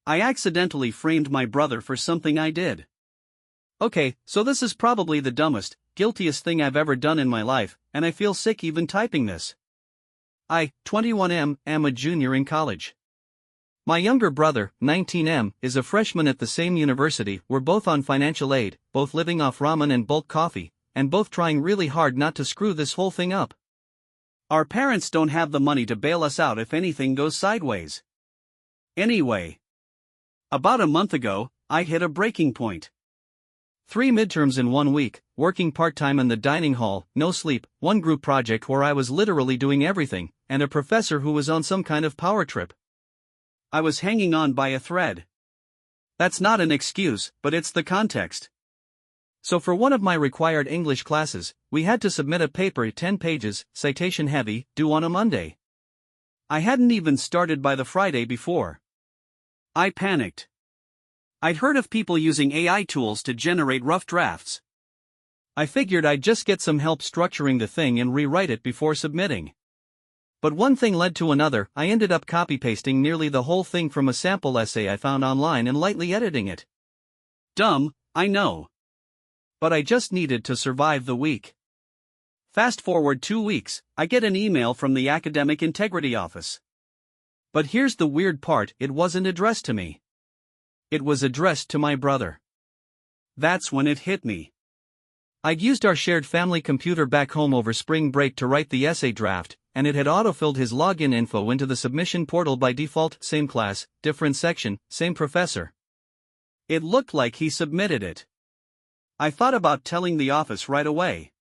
I accidentally framed my brother for something I did. Okay, so this is probably the dumbest, guiltiest thing I've ever done in my life, and I feel sick even typing this. I, 21M, am a junior in college. My younger brother, 19M, is a freshman at the same university. We're both on financial aid, both living off ramen and bulk coffee, and both trying really hard not to screw this whole thing up. Our parents don't have the money to bail us out if anything goes sideways. Anyway, about a month ago, I hit a breaking point. 3 midterms in 1 week, working part-time in the dining hall, no sleep, one group project where I was literally doing everything, and a professor who was on some kind of power trip. I was hanging on by a thread. That's not an excuse, but it's the context. So for one of my required English classes, we had to submit a paper 10 pages, citation heavy, due on a Monday. I hadn't even started by the Friday before. I panicked. I'd heard of people using AI tools to generate rough drafts. I figured I'd just get some help structuring the thing and rewrite it before submitting. But one thing led to another. I ended up copy-pasting nearly the whole thing from a sample essay I found online and lightly editing it. Dumb, I know. But I just needed to survive the week. Fast forward 2 weeks, I get an email from the Academic Integrity Office. But here's the weird part, it wasn't addressed to me. It was addressed to my brother. That's when it hit me. I'd used our shared family computer back home over spring break to write the essay draft, and it had autofilled his login info into the submission portal by default. Same class, different section, same professor. It looked like he submitted it. I thought about telling the office right away.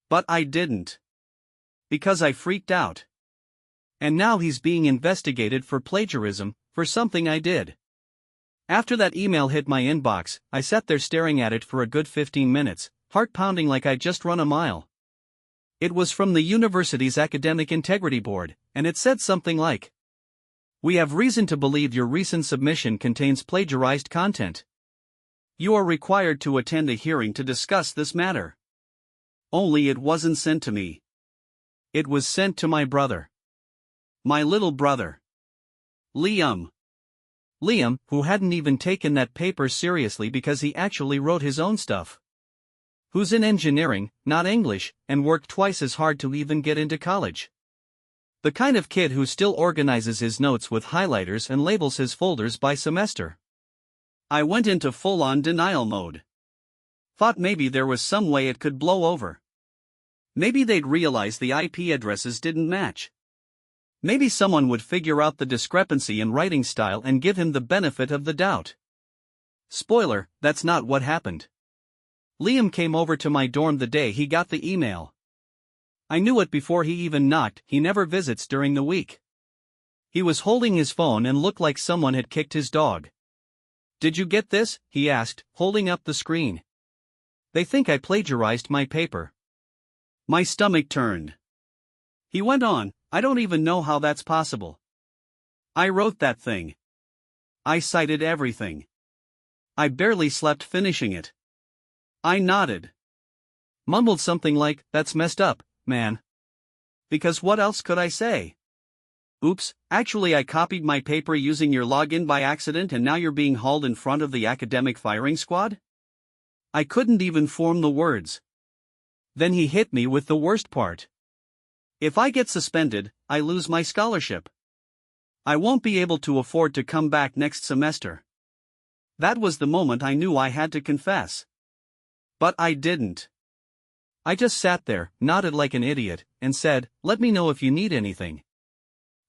But I didn't. Because I freaked out. And now he's being investigated for plagiarism, for something I did. After that email hit my inbox, I sat there staring at it for a good 15 minutes, heart pounding like I'd just run a mile. It was from the university's Academic Integrity Board, and it said something like, "We have reason to believe your recent submission contains plagiarized content. You are required to attend a hearing to discuss this matter." Only it wasn't sent to me. It was sent to my brother. My little brother. Liam. Liam, who hadn't even taken that paper seriously because he actually wrote his own stuff. Who's in engineering, not English, and worked twice as hard to even get into college. The kind of kid who still organizes his notes with highlighters and labels his folders by semester. I went into full-on denial mode. Thought maybe there was some way it could blow over. Maybe they'd realize the IP addresses didn't match. Maybe someone would figure out the discrepancy in writing style and give him the benefit of the doubt. Spoiler, that's not what happened. Liam came over to my dorm the day he got the email. I knew it before he even knocked. He never visits during the week. He was holding his phone and looked like someone had kicked his dog. "Did you get this?" he asked, holding up the screen. "They think I plagiarized my paper." My stomach turned. He went on, "I don't even know how that's possible. I wrote that thing. I cited everything. I barely slept finishing it." I nodded. Mumbled something like, "That's messed up, man." Because what else could I say? "Oops, actually I copied my paper using your login by accident and now you're being hauled in front of the academic firing squad?" I couldn't even form the words. Then he hit me with the worst part. "If I get suspended, I lose my scholarship. I won't be able to afford to come back next semester." That was the moment I knew I had to confess. But I didn't. I just sat there, nodded like an idiot, and said, "Let me know if you need anything."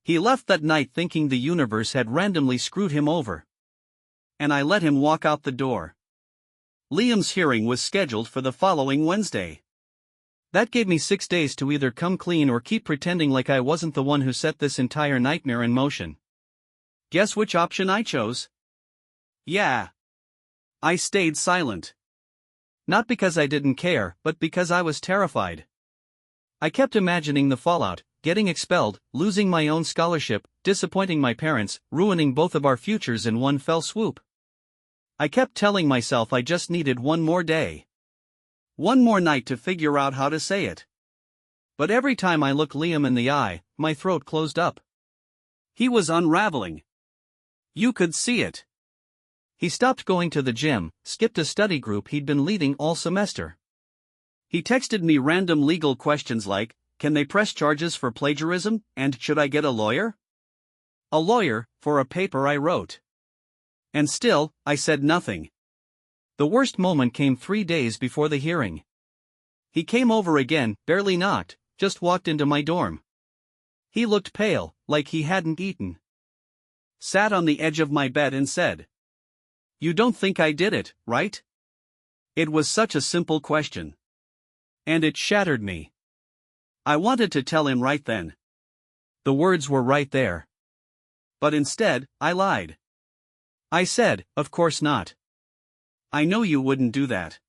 He left that night thinking the universe had randomly screwed him over. And I let him walk out the door. Liam's hearing was scheduled for the following Wednesday. That gave me 6 days to either come clean or keep pretending like I wasn't the one who set this entire nightmare in motion. Guess which option I chose? Yeah. I stayed silent. Not because I didn't care, but because I was terrified. I kept imagining the fallout, getting expelled, losing my own scholarship, disappointing my parents, ruining both of our futures in one fell swoop. I kept telling myself I just needed one more day. One more night to figure out how to say it. But every time I looked Liam in the eye, my throat closed up. He was unraveling. You could see it. He stopped going to the gym, skipped a study group he'd been leading all semester. He texted me random legal questions like, can they press charges for plagiarism, and should I get a lawyer? A lawyer, for a paper I wrote. And still, I said nothing. The worst moment came 3 days before the hearing. He came over again, barely knocked, just walked into my dorm. He looked pale, like he hadn't eaten. Sat on the edge of my bed and said, "You don't think I did it, right?" It was such a simple question. And it shattered me. I wanted to tell him right then. The words were right there. But instead, I lied. I said, "Of course not. I know you wouldn't do that."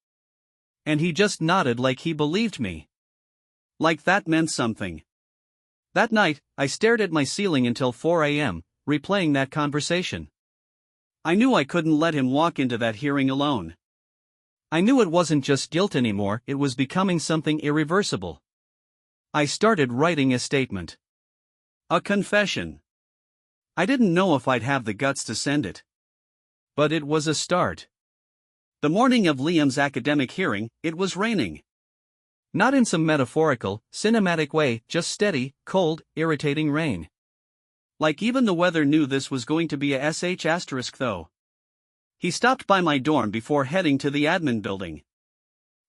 And he just nodded like he believed me. Like that meant something. That night, I stared at my ceiling until 4 a.m., replaying that conversation. I knew I couldn't let him walk into that hearing alone. I knew it wasn't just guilt anymore, it was becoming something irreversible. I started writing a statement. A confession. I didn't know if I'd have the guts to send it. But it was a start. The morning of Liam's academic hearing, it was raining. Not in some metaphorical, cinematic way, just steady, cold, irritating rain. Like even the weather knew this was going to be a sh** though. He stopped by my dorm before heading to the admin building.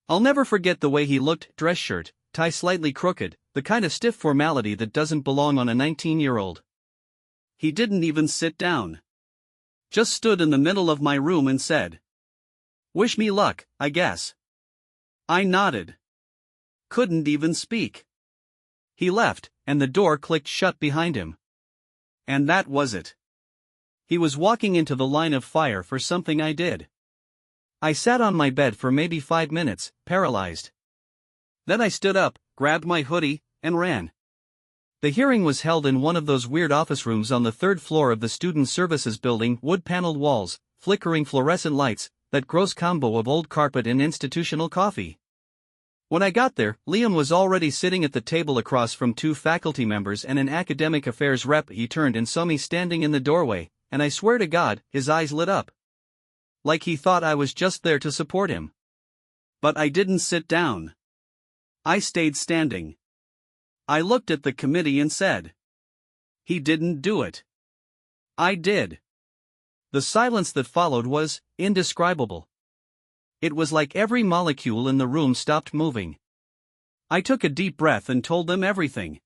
I'll never forget the way he looked, dress shirt, tie slightly crooked, the kind of stiff formality that doesn't belong on a 19-year-old. He didn't even sit down. Just stood in the middle of my room and said, "Wish me luck, I guess." I nodded. Couldn't even speak. He left, and the door clicked shut behind him. And that was it. He was walking into the line of fire for something I did. I sat on my bed for maybe 5 minutes, paralyzed. Then I stood up, grabbed my hoodie, and ran. The hearing was held in one of those weird office rooms on the 3rd floor of the Student Services building, wood-paneled walls, flickering fluorescent lights, that gross combo of old carpet and institutional coffee. When I got there, Liam was already sitting at the table across from 2 faculty members and an academic affairs rep. He turned and saw me standing in the doorway, and I swear to God, his eyes lit up. Like he thought I was just there to support him. But I didn't sit down. I stayed standing. I looked at the committee and said, "He didn't do it. I did." The silence that followed was indescribable. It was like every molecule in the room stopped moving. I took a deep breath and told them everything.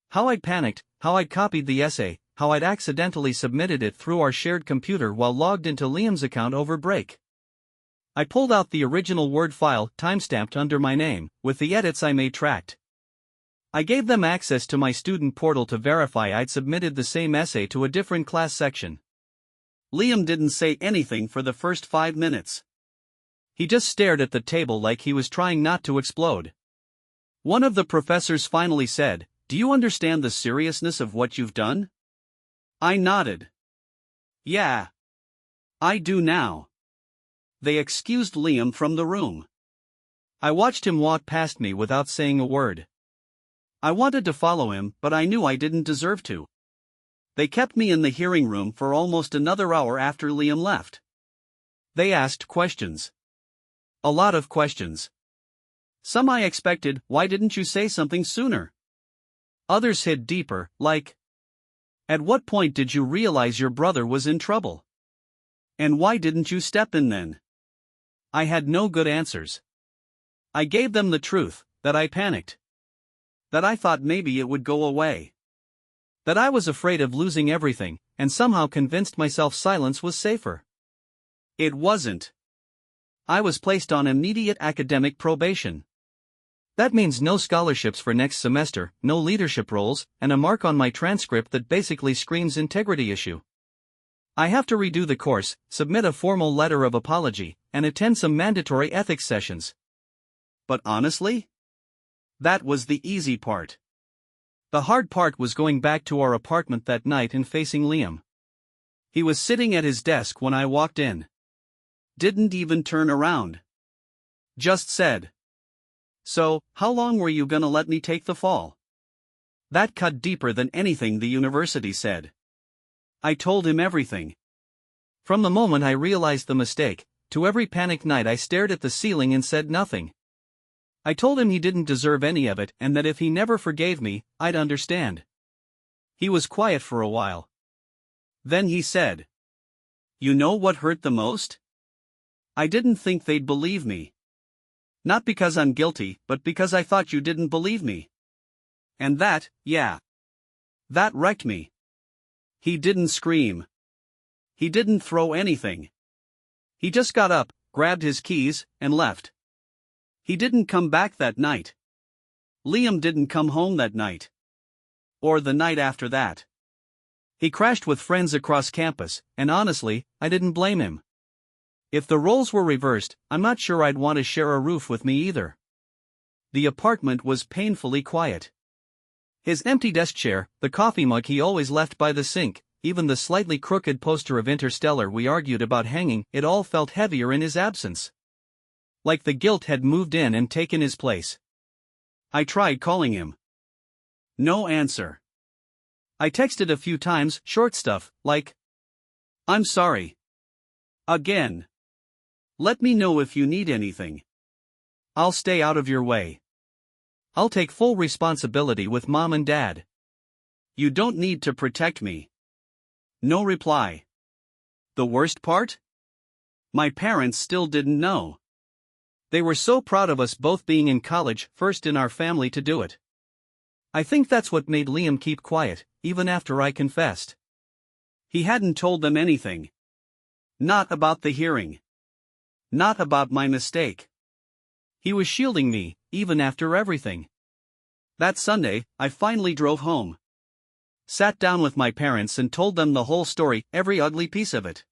How I'd panicked, how I'd copied the essay, how I'd accidentally submitted it through our shared computer while logged into Liam's account over break. I pulled out the original Word file, timestamped under my name, with the edits I made tracked. I gave them access to my student portal to verify I'd submitted the same essay to a different class section. Liam didn't say anything for the first 5 minutes. He just stared at the table like he was trying not to explode. One of the professors finally said, "Do you understand the seriousness of what you've done?" I nodded. "Yeah. I do now." They excused Liam from the room. I watched him walk past me without saying a word. I wanted to follow him, but I knew I didn't deserve to. They kept me in the hearing room for almost another hour after Liam left. They asked questions. A lot of questions. Some I expected, "Why didn't you say something sooner?" Others hit deeper, like, "At what point did you realize your brother was in trouble? And why didn't you step in then?" I had no good answers. I gave them the truth, that I panicked. That I thought maybe it would go away. That I was afraid of losing everything, and somehow convinced myself silence was safer. It wasn't. I was placed on immediate academic probation. That means no scholarships for next semester, no leadership roles, and a mark on my transcript that basically screams integrity issue. I have to redo the course, submit a formal letter of apology, and attend some mandatory ethics sessions. But honestly, that was the easy part. The hard part was going back to our apartment that night and facing Liam. He was sitting at his desk when I walked in. Didn't even turn around. Just said, "So, how long were you gonna let me take the fall?" That cut deeper than anything the university said. I told him everything. From the moment I realized the mistake, to every panicked night I stared at the ceiling and said nothing. I told him he didn't deserve any of it and that if he never forgave me, I'd understand. He was quiet for a while. Then he said, "You know what hurt the most? I didn't think they'd believe me. Not because I'm guilty, but because I thought you didn't believe me. And that, yeah. That wrecked me." He didn't scream. He didn't throw anything. He just got up, grabbed his keys, and left. He didn't come back that night. Liam didn't come home that night. Or the night after that. He crashed with friends across campus, and honestly, I didn't blame him. If the roles were reversed, I'm not sure I'd want to share a roof with me either. The apartment was painfully quiet. His empty desk chair, the coffee mug he always left by the sink, even the slightly crooked poster of Interstellar we argued about hanging, it all felt heavier in his absence. Like the guilt had moved in and taken his place. I tried calling him. No answer. I texted a few times, short stuff, like, "I'm sorry. Again. Let me know if you need anything. I'll stay out of your way. I'll take full responsibility with Mom and Dad. You don't need to protect me." No reply. The worst part? My parents still didn't know. They were so proud of us both being in college, first in our family to do it. I think that's what made Liam keep quiet, even after I confessed. He hadn't told them anything. Not about the hearing. Not about my mistake. He was shielding me, even after everything. That Sunday, I finally drove home. Sat down with my parents and told them the whole story, every ugly piece of it.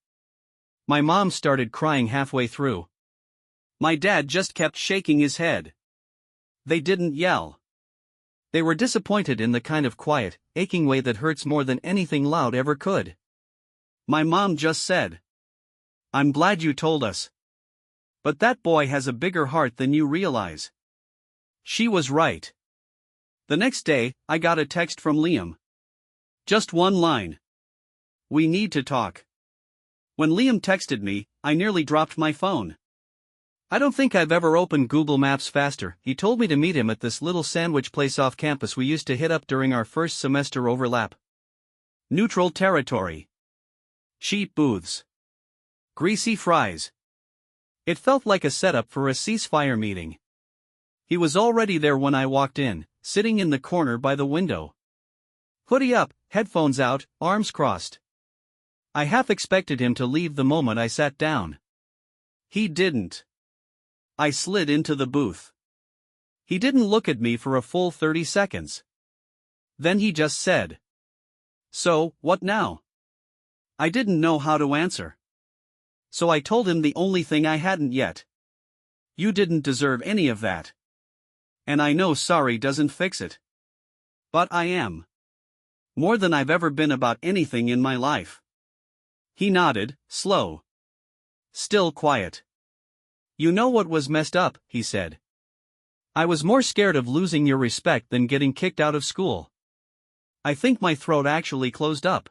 My mom started crying halfway through. My dad just kept shaking his head. They didn't yell. They were disappointed in the kind of quiet, aching way that hurts more than anything loud ever could. My mom just said, "I'm glad you told us. But that boy has a bigger heart than you realize." She was right. The next day, I got a text from Liam. Just one line. "We need to talk." When Liam texted me, I nearly dropped my phone. I don't think I've ever opened Google Maps faster. He told me to meet him at this little sandwich place off campus we used to hit up during our first semester overlap. Neutral territory. Cheap booths. Greasy fries. It felt like a setup for a ceasefire meeting. He was already there when I walked in, sitting in the corner by the window. Hoodie up, headphones out, arms crossed. I half expected him to leave the moment I sat down. He didn't. I slid into the booth. He didn't look at me for a full 30 seconds. Then he just said, "So, what now?" I didn't know how to answer. So I told him the only thing I hadn't yet. "You didn't deserve any of that. And I know sorry doesn't fix it. But I am. More than I've ever been about anything in my life." He nodded, slow. Still quiet. "You know what was messed up," he said. "I was more scared of losing your respect than getting kicked out of school." I think my throat actually closed up.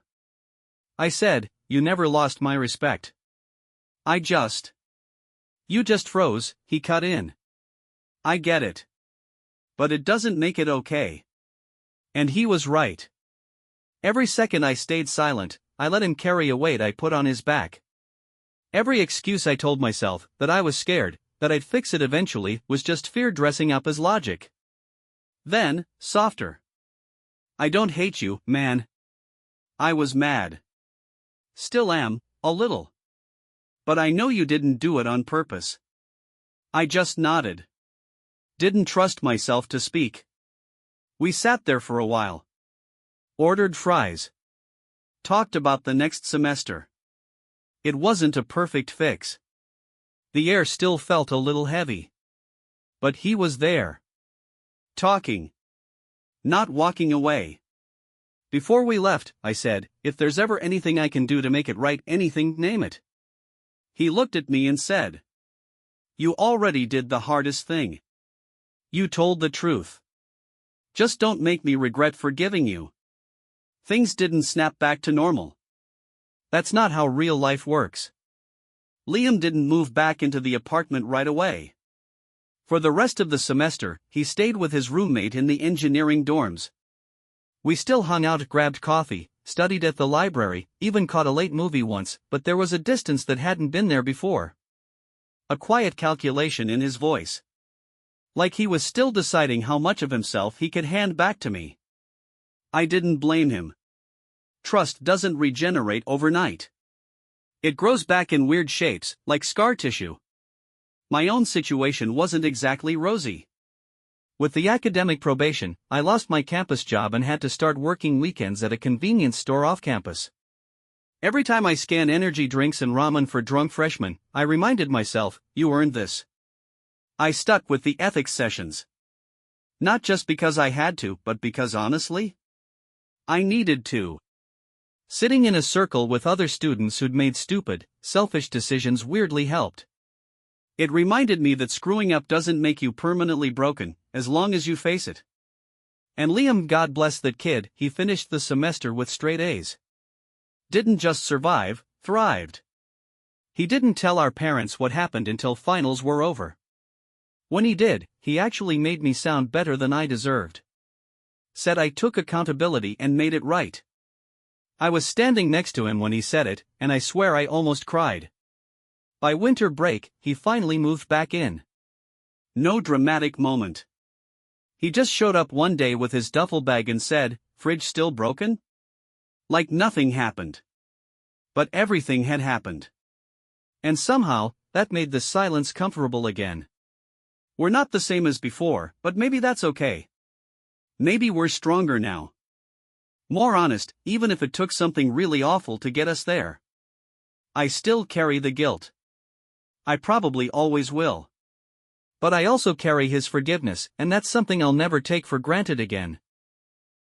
I said, "You never lost my respect. You just froze," he cut in. "I get it. But it doesn't make it okay." And he was right. Every second I stayed silent, I let him carry a weight I put on his back. Every excuse I told myself, that I was scared, that I'd fix it eventually, was just fear dressing up as logic. Then, softer. "I don't hate you, man." I was mad. Still am, a little. "But I know you didn't do it on purpose." I just nodded. Didn't trust myself to speak. We sat there for a while. Ordered fries. Talked about the next semester. It wasn't a perfect fix. The air still felt a little heavy. But he was there. Talking. Not walking away. Before we left, I said, "If there's ever anything I can do to make it right, anything, name it." He looked at me and said, "You already did the hardest thing. You told the truth. Just don't make me regret forgiving you." Things didn't snap back to normal. That's not how real life works. Liam didn't move back into the apartment right away. For the rest of the semester, he stayed with his roommate in the engineering dorms. We still hung out, grabbed coffee, studied at the library, even caught a late movie once, but there was a distance that hadn't been there before. A quiet calculation in his voice. Like he was still deciding how much of himself he could hand back to me. I didn't blame him. Trust doesn't regenerate overnight. It grows back in weird shapes, like scar tissue. My own situation wasn't exactly rosy. With the academic probation, I lost my campus job and had to start working weekends at a convenience store off campus. Every time I scanned energy drinks and ramen for drunk freshmen, I reminded myself, you earned this. I stuck with the ethics sessions. Not just because I had to, but because honestly, I needed to. Sitting in a circle with other students who'd made stupid, selfish decisions weirdly helped. It reminded me that screwing up doesn't make you permanently broken, as long as you face it. And Liam, God bless that kid, he finished the semester with straight A's. Didn't just survive, thrived. He didn't tell our parents what happened until finals were over. When he did, he actually made me sound better than I deserved. Said I took accountability and made it right. I was standing next to him when he said it, and I swear I almost cried. By winter break, he finally moved back in. No dramatic moment. He just showed up one day with his duffel bag and said, "Fridge still broken?" Like nothing happened. But everything had happened. And somehow, that made the silence comfortable again. We're not the same as before, but maybe that's okay. Maybe we're stronger now. More honest, even if it took something really awful to get us there. I still carry the guilt. I probably always will. But I also carry his forgiveness, and that's something I'll never take for granted again.